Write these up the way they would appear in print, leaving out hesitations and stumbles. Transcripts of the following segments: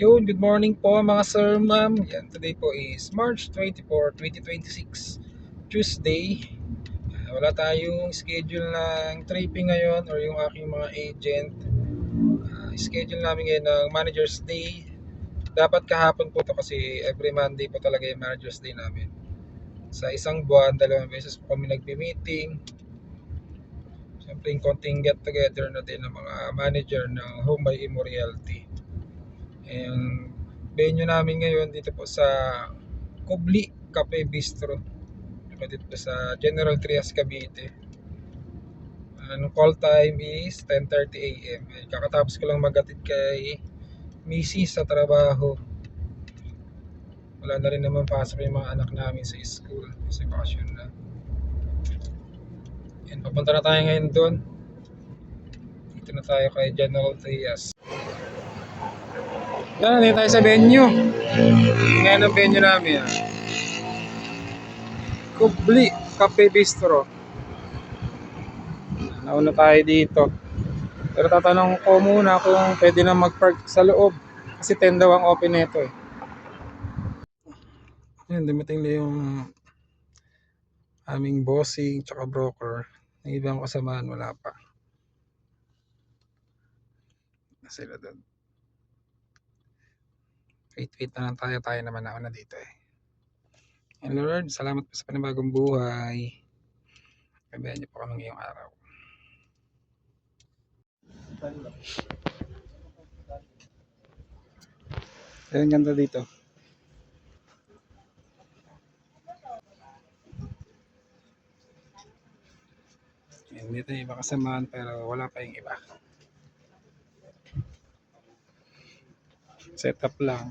Yun, good morning po mga sir, ma'am. Yan, today po is March 24, 2026, Tuesday. Wala tayong schedule ng tripping ngayon or yung aking mga agent. Schedule namin ngayon ng Manager's Day. Dapat kahapon po to kasi every Monday po talaga yung Manager's Day namin. Sa isang buwan, 2 beses po kami nagpi-meeting. Siyempre yung konting get together na din ng mga manager ng Home by Imo Realty. And venue namin ngayon dito po sa Kubli Cafe Bistro, dito po sa General Trias, Cavite. Ang call time is 10:30 AM. Kakatapos ko lang magatid kay Mrs. sa trabaho. Wala na rin naman pasok yung mga anak namin sa school kasi vacation na. And papunta na tayo ngayon doon. Dito na tayo kay General Trias. Dito tayo sa venue. Ngayon ang venue namin. Kubli Cafe Bistro. Nauna tayo dito. Pero tatanong ko muna kung pwede na mag-park sa loob. Kasi 10 daw ang open nito eh. Ayan, dumating na yung aming bossing tsaka broker. Ang ibang kasamaan wala pa. Sila doon. Wait na lang tayo. Tayo naman nauna dito eh. And Lord, salamat po sa panibagong buhay. Kabayan niyo po kami ngayong araw. Ayan, ganda dito. Ayan, dito yung iba kasamaan pero wala pa yung iba. Setup lang.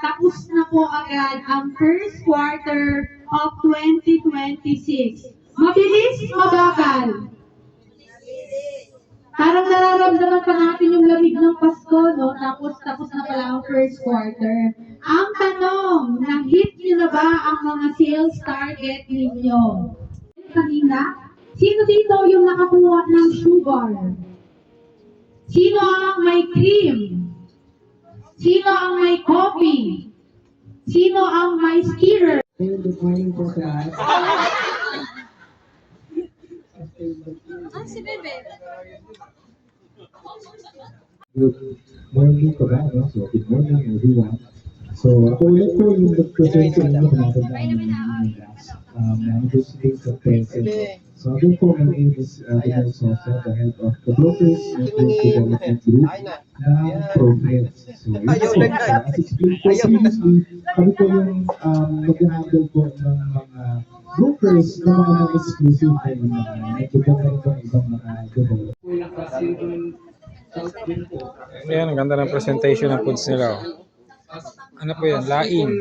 Tapos na po agad ang first quarter of 2026. Mabilis, mabagal. Parang nararamdaman pa natin yung lamig ng Pasko, no? Tapos na pala ang first quarter. Ang tanong, na-hit nyo na ba ang mga sales target ninyo? Kanina, sino dito yung nakakuha ng sugar? Sino ang may cream? Sino ang may coffee? Sino ang may stirrer? Good morning po sa lahat. Si Bebe. Good morning po ba? No? So, good morning everyone. So, ako ulit po yung nag-present sa inyo natin ng Manager's Day sa President. So, again po, my name is Daniel Sosa, the head of the Brokers Network Development Group ng Progress. So, yun po, as explained po previously, kami po yung mag-handle po ng mga brokers na mga non-exclusive na yung mga nagdodepend po ng ibang mga developers. Ayan, ang ganda ng presentation ng foods nila. Oh. Ano po yan? Laing.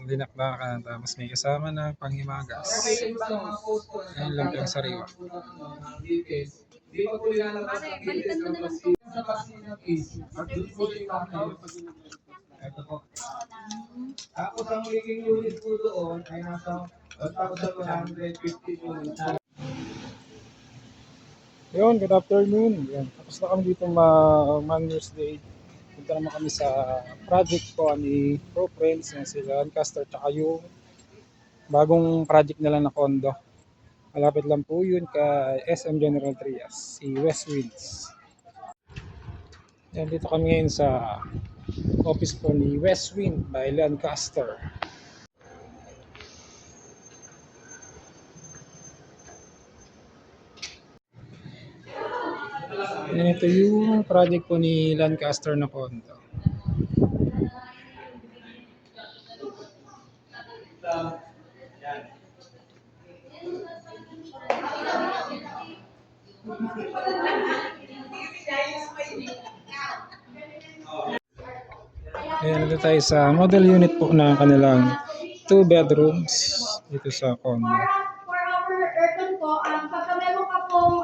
Dinakdakan. Tapos may kasama na panghimagas. Ayan lang yung sariwa. Balitan mo na lang po. Tapos ang magiging unit po doon ay nasa 1,150 units. Yun, good afternoon. Yan. Tapos na kami dito Manager's Day. Punta naman kami sa project ko ni Pro Friends, yan sila Lancaster, tsaka yung bagong project nila na condo. Malapit lang po yun kay SM General Trias, si West Winds. Yan, dito kami ngayon sa office po ni West Wind by Lancaster. Yan, ito yung project po ni Lancaster na condo. Ayan, ito tayo sa model unit po na kanilang 2 bedrooms dito sa condo. For our urban po, pagka meron ka pong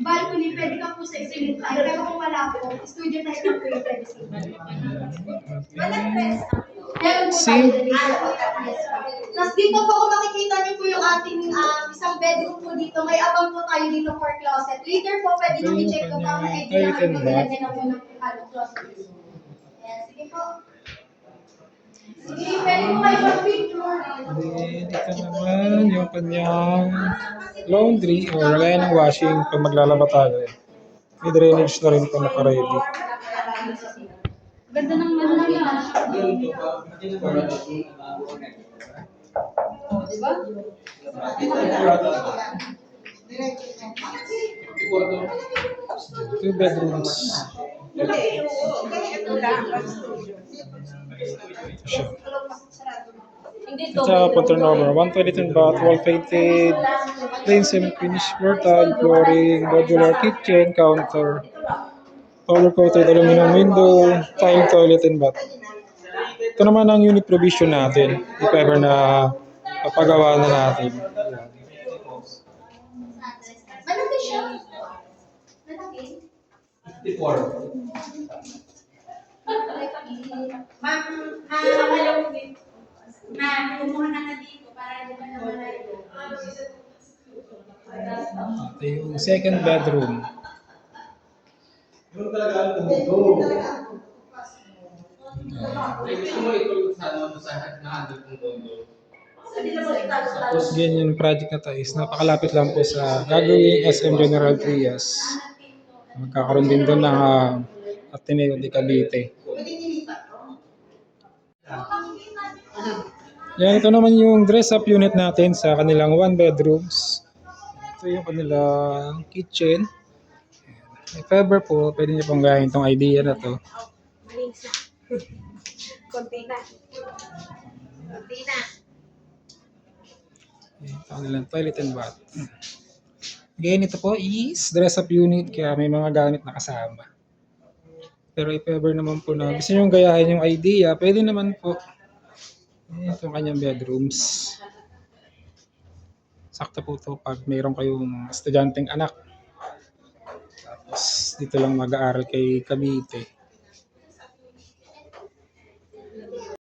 balcony, pwede ka po sa isang student time. Pero kung wala po, student time lang po yung pwede sa inyo. Walang press. Meron po tayo dito. Tapos dito po kung makikita niyo po yung ating isang bedroom po dito. May abang po tayo dito for closet. Later po, pwede nyo i-check kung mga idea na maglagay na po ng closet. Ayan, sige po. Sige, pwede po kayo mag-picture. Dito naman yung kanyang laundry or lagayan ng washing pag maglalaba tayo. May drainage na rin po naka-ready. Ganda ng ano niya. Oh, di ba? 2 bedrooms. Siya. At saka po turnover, 122 bath, wall painted, plain semi-finished floor tile, flooring, modular kitchen, counter, powder-coated aluminum window, tile toilet and bath. Ito naman ang unit provision natin, if ever na papagawa na natin. Malaki siya. Malaki. 54. Ma'am, hello din. Ma'am, kumuha ka na dito para di ba naman ay Ito yung second bedroom. Yung talaga ang tumuto. Gusto mo ito sa na-handle kong tondo. Ganyan yung project na to is napakalapit lang po sa gagawing SM General Trias. Magkakaroon din doon ng Ateneo de Cavite. Yan, ito naman yung dress-up unit natin sa kanilang 1 bedrooms. Ito yung kanilang kitchen. If ever po, pwede niyo pong gahin itong idea na to. konti na. Konti na. Ito ang nilang toilet and bath. Again, ito po is dress-up unit kaya may mga gamit na kasama. Pero if ever naman po na gusto nyo gayahin yung idea, pwede naman po. Ito ang kanyang bedrooms. Sakto po ito pag mayroon kayong estudyanteng anak. Tapos dito lang mag-aaral kay Cavite.